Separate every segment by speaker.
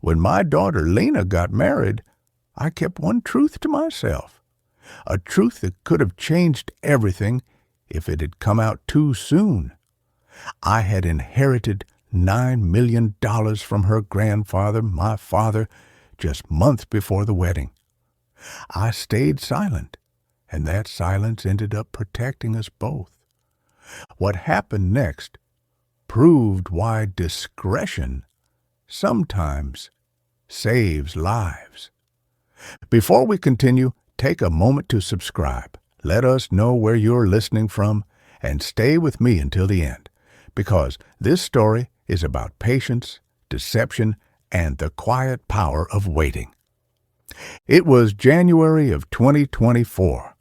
Speaker 1: When my daughter Lena got married, I kept one truth to myself, a truth that could have changed everything if it had come out too soon. I had inherited $9 million from her grandfather, my father, just months before the wedding. I stayed silent, and that silence ended up protecting us both. What happened next proved why discretion sometimes saves lives. Before we continue, take a moment to subscribe. Let us know where you're listening from, and stay with me until the end, because this story is about patience, deception, and the quiet power of waiting. It was January of 2024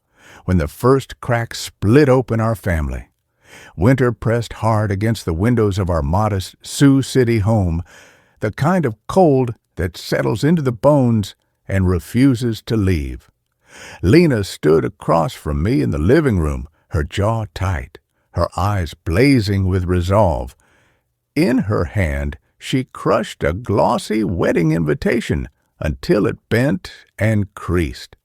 Speaker 1: when the first crack split open our family. Winter pressed hard against the windows of our modest Sioux City home, the kind of cold that settles into the bones and refuses to leave. Lena stood across from me in the living room, her jaw tight, her eyes blazing with resolve. In her hand, she crushed a glossy wedding invitation until it bent and creased.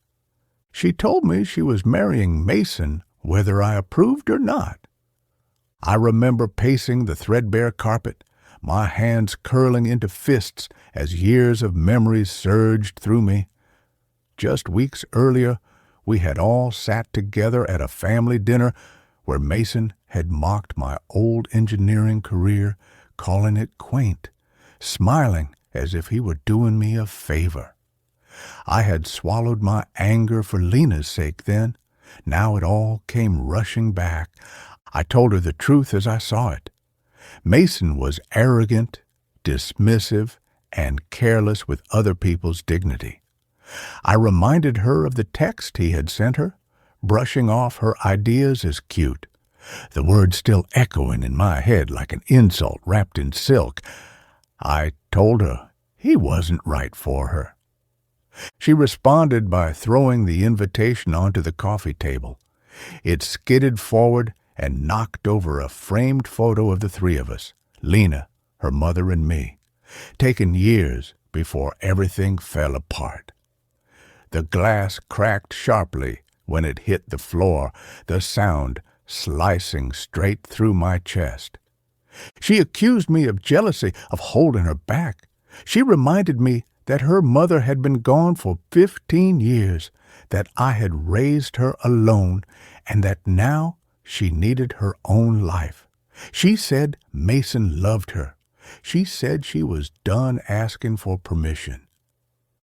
Speaker 1: She told me she was marrying Mason whether I approved or not. I remember pacing the threadbare carpet, my hands curling into fists as years of memories surged through me. Just weeks earlier, we had all sat together at a family dinner where Mason had mocked my old engineering career, calling it quaint, smiling as if he were doing me a favor. I had swallowed my anger for Lena's sake then. Now it all came rushing back. I told her the truth as I saw it. Mason was arrogant, dismissive, and careless with other people's dignity. I reminded her of the text he had sent her, brushing off her ideas as cute, the words still echoing in my head like an insult wrapped in silk. I told her he wasn't right for her. She responded by throwing the invitation onto the coffee table. It skidded forward and knocked over a framed photo of the three of us, Lena, her mother, and me, taken years before everything fell apart. The glass cracked sharply when it hit the floor, the sound slicing straight through my chest. She accused me of jealousy, of holding her back. She reminded me that her mother had been gone for 15 years, that I had raised her alone, and that now she needed her own life. She said Mason loved her. She said she was done asking for permission.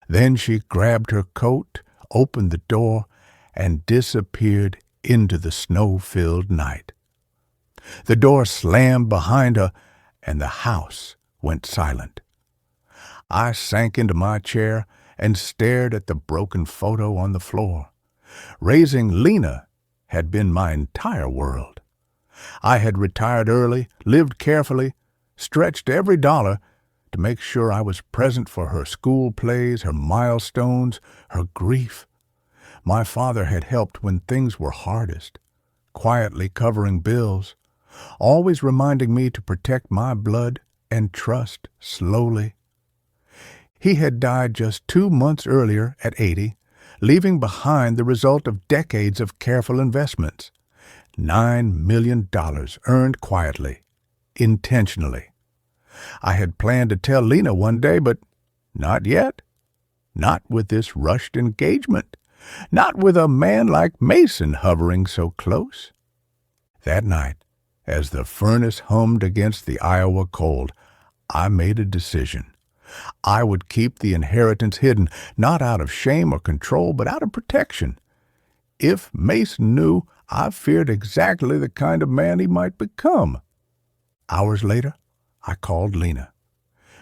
Speaker 1: Then she grabbed her coat, opened the door, and disappeared into the snow-filled night. The door slammed behind her, and the house went silent. I sank into my chair and stared at the broken photo on the floor. Raising Lena had been my entire world. I had retired early, lived carefully, stretched every dollar to make sure I was present for her school plays, her milestones, her grief. My father had helped when things were hardest, quietly covering bills, always reminding me to protect my blood and trust slowly. He had died just 2 months earlier at 80, leaving behind the result of decades of careful investments. $9 million earned quietly, intentionally. I had planned to tell Lena one day, but not yet. Not with this rushed engagement. Not with a man like Mason hovering so close. That night, as the furnace hummed against the Iowa cold, I made a decision. I would keep the inheritance hidden, not out of shame or control, but out of protection. If Mason knew, I feared exactly the kind of man he might become. Hours later, I called Lena.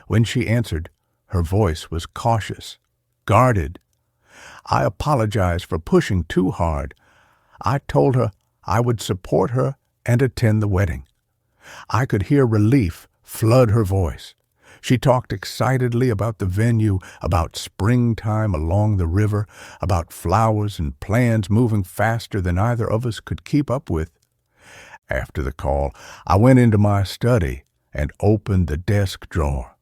Speaker 1: When she answered, her voice was cautious, guarded. I apologized for pushing too hard. I told her I would support her and attend the wedding. I could hear relief flood her voice. She talked excitedly about the venue, about springtime along the river, about flowers and plans moving faster than either of us could keep up with. After the call, I went into my study and opened the desk drawer.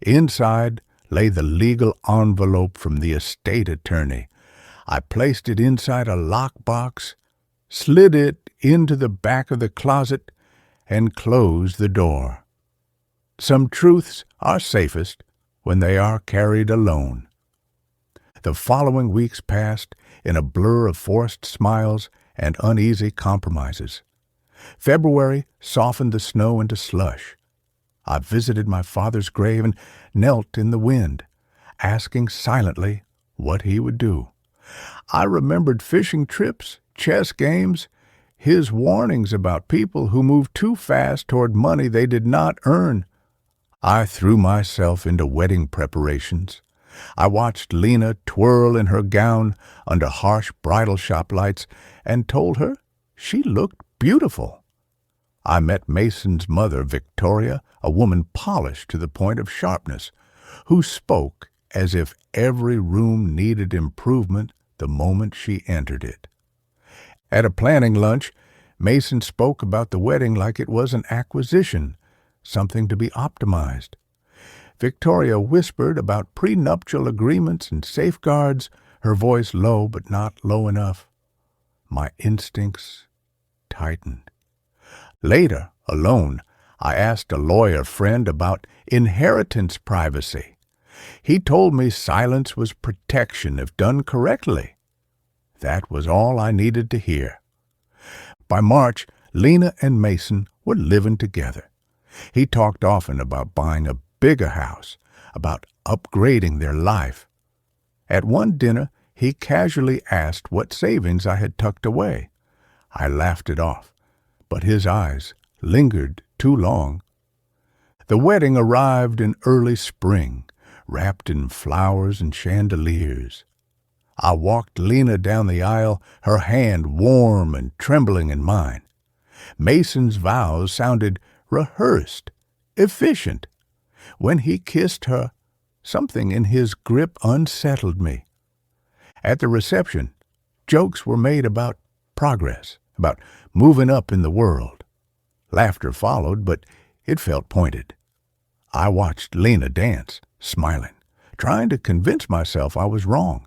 Speaker 1: Inside lay the legal envelope from the estate attorney. I placed it inside a lockbox, slid it into the back of the closet, and closed the door. Some truths are safest when they are carried alone. The following weeks passed in a blur of forced smiles and uneasy compromises. February softened the snow into slush. I visited my father's grave and knelt in the wind, asking silently what he would do. I remembered fishing trips, chess games, his warnings about people who moved too fast toward money they did not earn. I threw myself into wedding preparations. I watched Lena twirl in her gown under harsh bridal shop lights and told her she looked beautiful. I met Mason's mother, Victoria, a woman polished to the point of sharpness, who spoke as if every room needed improvement the moment she entered it. At a planning lunch, Mason spoke about the wedding like it was an acquisition, something to be optimized. Victoria whispered about prenuptial agreements and safeguards, her voice low but not low enough. My instincts tightened. Later, alone, I asked a lawyer friend about inheritance privacy. He told me silence was protection if done correctly. That was all I needed to hear. By March, Lena and Mason were living together. He talked often about buying a bigger house, about upgrading their life. At one dinner, he casually asked what savings I had tucked away. I laughed it off, but his eyes lingered too long. The wedding arrived in early spring, wrapped in flowers and chandeliers. I walked Lena down the aisle, her hand warm and trembling in mine. Mason's vows sounded rehearsed, efficient. When he kissed her, something in his grip unsettled me. At the reception, jokes were made about progress, about moving up in the world. Laughter followed, but it felt pointed. I watched Lena dance, smiling, trying to convince myself I was wrong.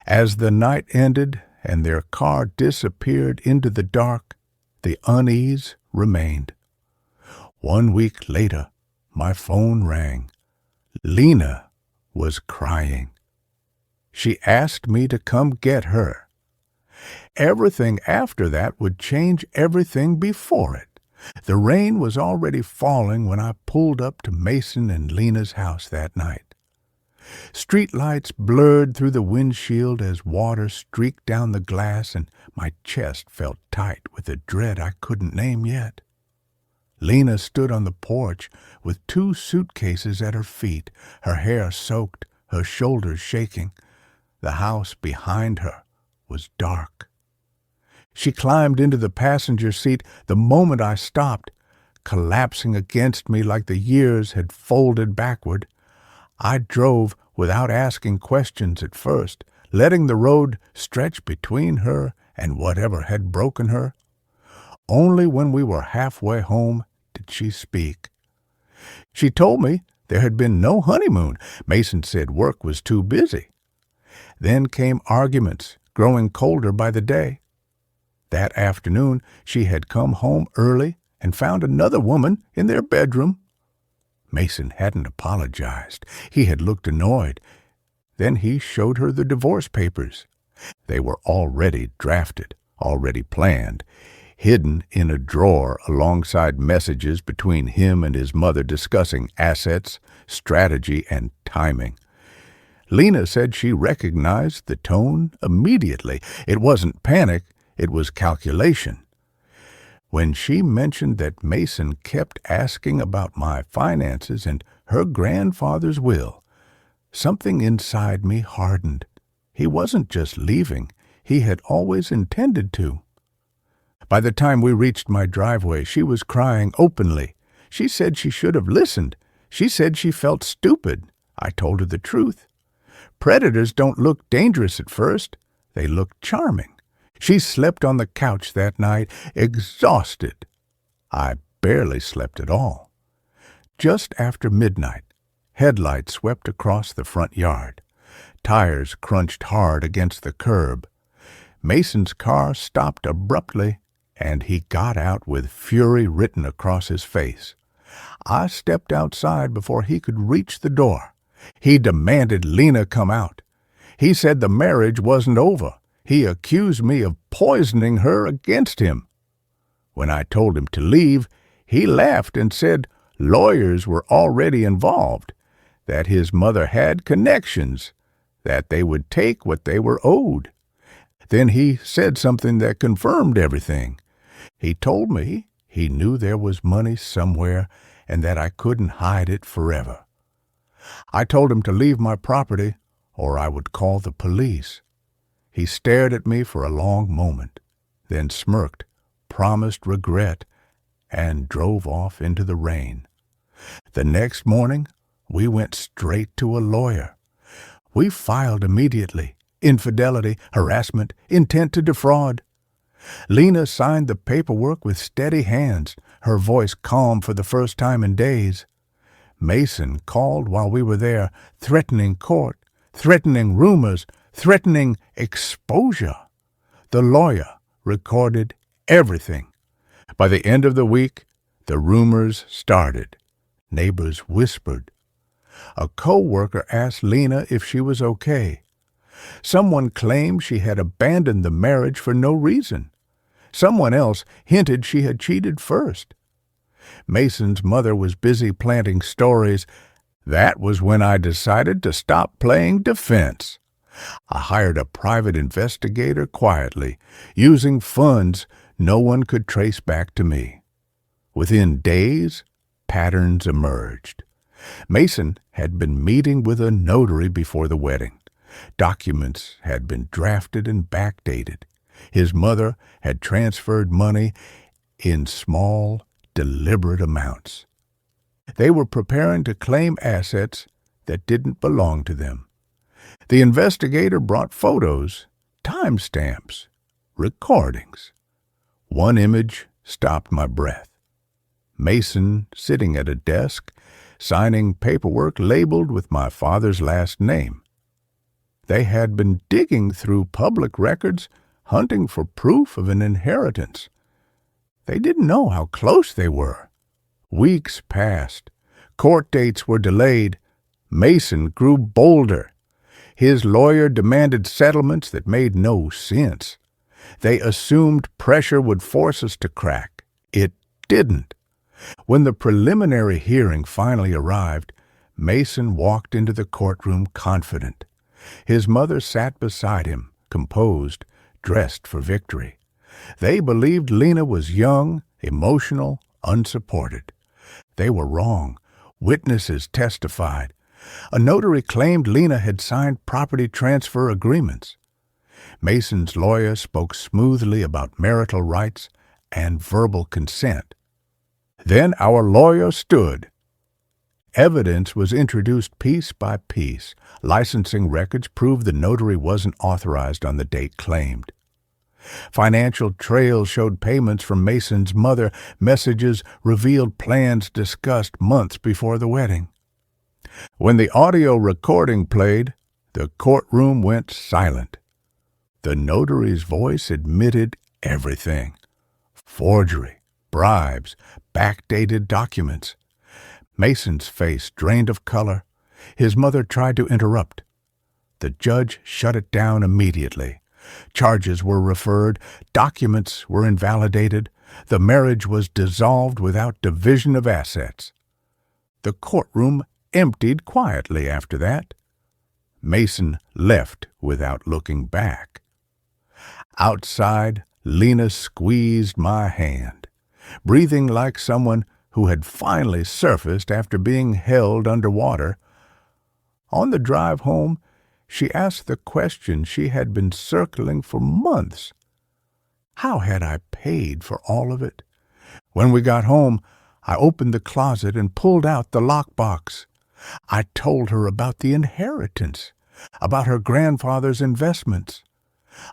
Speaker 1: As the night ended and their car disappeared into the dark, the unease remained. 1 week later, my phone rang. Lena was crying. She asked me to come get her. Everything after that would change everything before it. The rain was already falling when I pulled up to Mason and Lena's house that night. Street lights blurred through the windshield as water streaked down the glass, and my chest felt tight with a dread I couldn't name yet. Lena stood on the porch with 2 suitcases at her feet, her hair soaked, her shoulders shaking. The house behind her was dark. She climbed into the passenger seat the moment I stopped, collapsing against me like the years had folded backward. I drove without asking questions at first, letting the road stretch between her and whatever had broken her. Only when we were halfway home did she speak. She told me there had been no honeymoon. Mason said work was too busy. Then came arguments, growing colder by the day. That afternoon she had come home early and found another woman in their bedroom. Mason hadn't apologized. He had looked annoyed. Then he showed her the divorce papers. They were already drafted, already planned, hidden in a drawer alongside messages between him and his mother discussing assets, strategy, and timing. Lena said she recognized the tone immediately. It wasn't panic, it was calculation. When she mentioned that Mason kept asking about my finances and her grandfather's will, something inside me hardened. He wasn't just leaving, he had always intended to. By the time we reached my driveway, she was crying openly. She said she should have listened. She said she felt stupid. I told her the truth. Predators don't look dangerous at first. They look charming. She slept on the couch that night, exhausted. I barely slept at all. Just after midnight, Headlights swept across the front yard. Tires crunched hard against the curb. Mason's car stopped abruptly, and he got out with fury written across his face. I stepped outside before he could reach the door. He demanded Lena come out. He said the marriage wasn't over. He accused me of poisoning her against him. When I told him to leave, he laughed and said lawyers were already involved, that his mother had connections, that they would take what they were owed. Then he said something that confirmed everything. He told me he knew there was money somewhere and that I couldn't hide it forever. I told him to leave my property or I would call the police. He stared at me for a long moment, then smirked, promised regret, and drove off into the rain. The next morning, we went straight to a lawyer. We filed immediately. Infidelity, harassment, intent to defraud. Lena signed the paperwork with steady hands, her voice calm for the first time in days. Mason called while we were there, threatening court, threatening rumors, threatening exposure. The lawyer recorded everything. By the end of the week, the rumors started. Neighbors whispered. A co-worker asked Lena if she was okay. Someone claimed she had abandoned the marriage for no reason. Someone else hinted she had cheated first. Mason's mother was busy planting stories. That was when I decided to stop playing defense. I hired a private investigator quietly, using funds no one could trace back to me. Within days, patterns emerged. Mason had been meeting with a notary before the wedding. Documents had been drafted and backdated. His mother had transferred money in small, deliberate amounts. They were preparing to claim assets that didn't belong to them. The investigator brought photos, timestamps, recordings. One image stopped my breath. Mason sitting at a desk, signing paperwork labeled with my father's last name. They had been digging through public records, hunting for proof of an inheritance. They didn't know how close they were. Weeks passed. Court dates were delayed. Mason grew bolder. His lawyer demanded settlements that made no sense. They assumed pressure would force us to crack. It didn't. When the preliminary hearing finally arrived, Mason walked into the courtroom confident. His mother sat beside him, composed, dressed for victory. They believed Lena was young, emotional, unsupported. They were wrong. Witnesses testified. A notary claimed Lena had signed property transfer agreements. Mason's lawyer spoke smoothly about marital rights and verbal consent. Then our lawyer stood. Evidence was introduced piece by piece. Licensing records proved the notary wasn't authorized on the date claimed. Financial trails showed payments from Mason's mother. Messages revealed plans discussed months before the wedding. When the audio recording played, the courtroom went silent. The notary's voice admitted everything. Forgery, bribes, backdated documents. Mason's face drained of color. His mother tried to interrupt. The judge shut it down immediately. Charges were referred. Documents were invalidated. The marriage was dissolved without division of assets. The courtroom emptied quietly after that. Mason left without looking back. Outside, Lena squeezed my hand, breathing like someone who had finally surfaced after being held underwater. On the drive home, she asked the question she had been circling for months. How had I paid for all of it? When we got home, I opened the closet and pulled out the lockbox. I told her about the inheritance, about her grandfather's investments,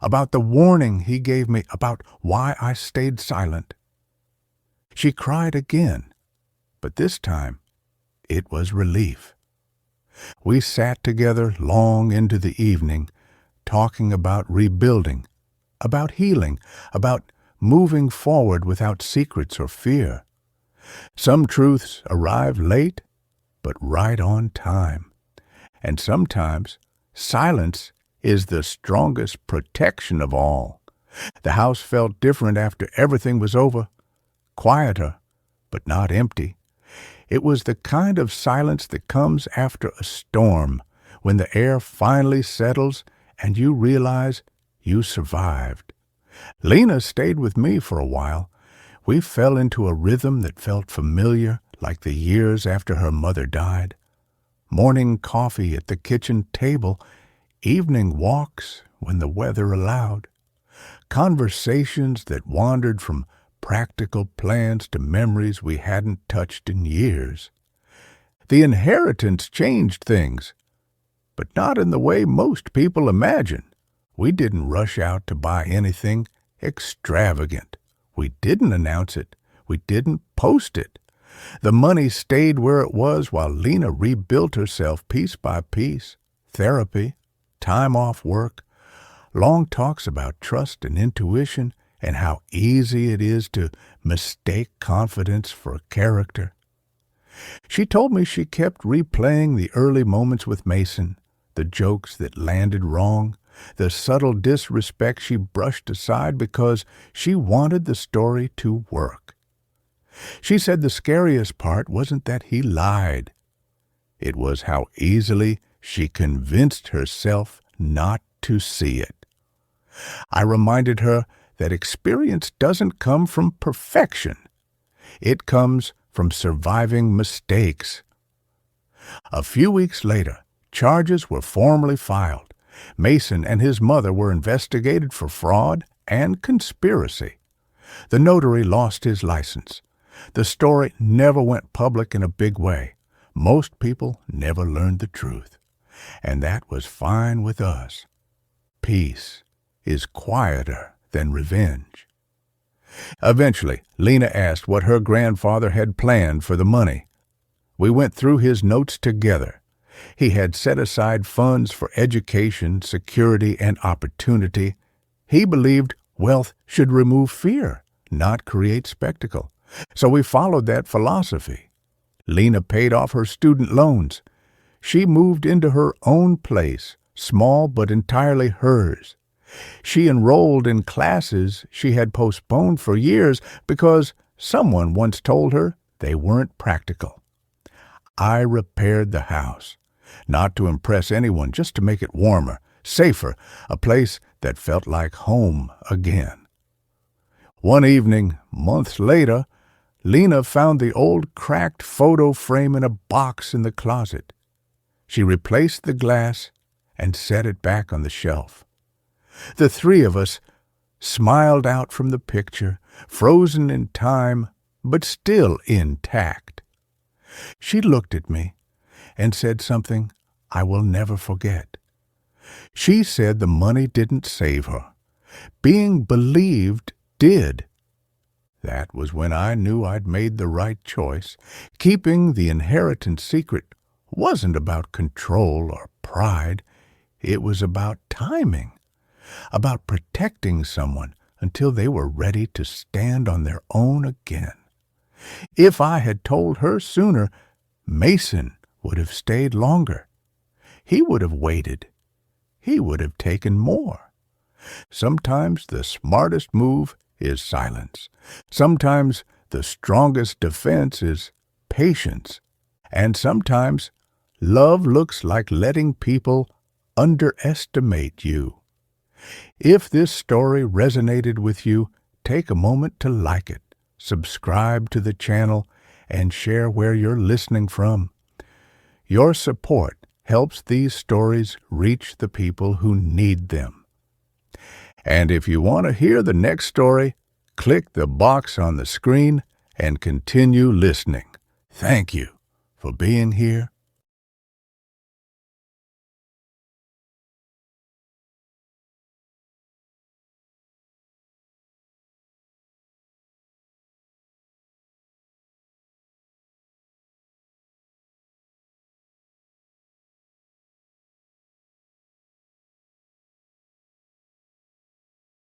Speaker 1: about the warning he gave me, about why I stayed silent. She cried again, but this time it was relief. We sat together long into the evening, talking about rebuilding, about healing, about moving forward without secrets or fear. Some truths arrive late, but right on time. And sometimes silence is the strongest protection of all. The house felt different after everything was over, quieter, but not empty. It was the kind of silence that comes after a storm, when the air finally settles and you realize you survived. Lena stayed with me for a while. We fell into a rhythm that felt familiar, like the years after her mother died. Morning coffee at the kitchen table, evening walks when the weather allowed. Conversations that wandered from practical plans to memories we hadn't touched in years. The inheritance changed things, but not in the way most people imagine. We didn't rush out to buy anything extravagant. We didn't announce it. We didn't post it. The money stayed where it was while Lena rebuilt herself piece by piece. Therapy, time off work, long talks about trust and intuition, and how easy it is to mistake confidence for character. She told me she kept replaying the early moments with Mason, the jokes that landed wrong, the subtle disrespect she brushed aside because she wanted the story to work. She said the scariest part wasn't that he lied. It was how easily she convinced herself not to see it. I reminded her that experience doesn't come from perfection. It comes from surviving mistakes. A few weeks later, charges were formally filed. Mason and his mother were investigated for fraud and conspiracy. The notary lost his license. The story never went public in a big way. Most people never learned the truth. And that was fine with us. Peace is quieter than revenge. Eventually, Lena asked what her grandfather had planned for the money. We went through his notes together. He had set aside funds for education, security, and opportunity. He believed wealth should remove fear, not create spectacle. So we followed that philosophy. Lena paid off her student loans. She moved into her own place, small but entirely hers. She enrolled in classes she had postponed for years because someone once told her they weren't practical. I repaired the house, not to impress anyone, just to make it warmer, safer, a place that felt like home again. One evening, months later, Lena found the old cracked photo frame in a box in the closet. She replaced the glass and set it back on the shelf. The three of us smiled out from the picture, frozen in time, but still intact. She looked at me and said something I will never forget. She said the money didn't save her. Being believed did. That was when I knew I'd made the right choice. Keeping the inheritance secret wasn't about control or pride. It was about timing, about protecting someone until they were ready to stand on their own again. If I had told her sooner, Mason would have stayed longer. He would have waited. He would have taken more. Sometimes the smartest move is silence. Sometimes the strongest defense is patience. And sometimes love looks like letting people underestimate you. If this story resonated with you, take a moment to like it, subscribe to the channel, and share where you're listening from. Your support helps these stories reach the people who need them. And if you want to hear the next story, click the box on the screen and continue listening. Thank you for being here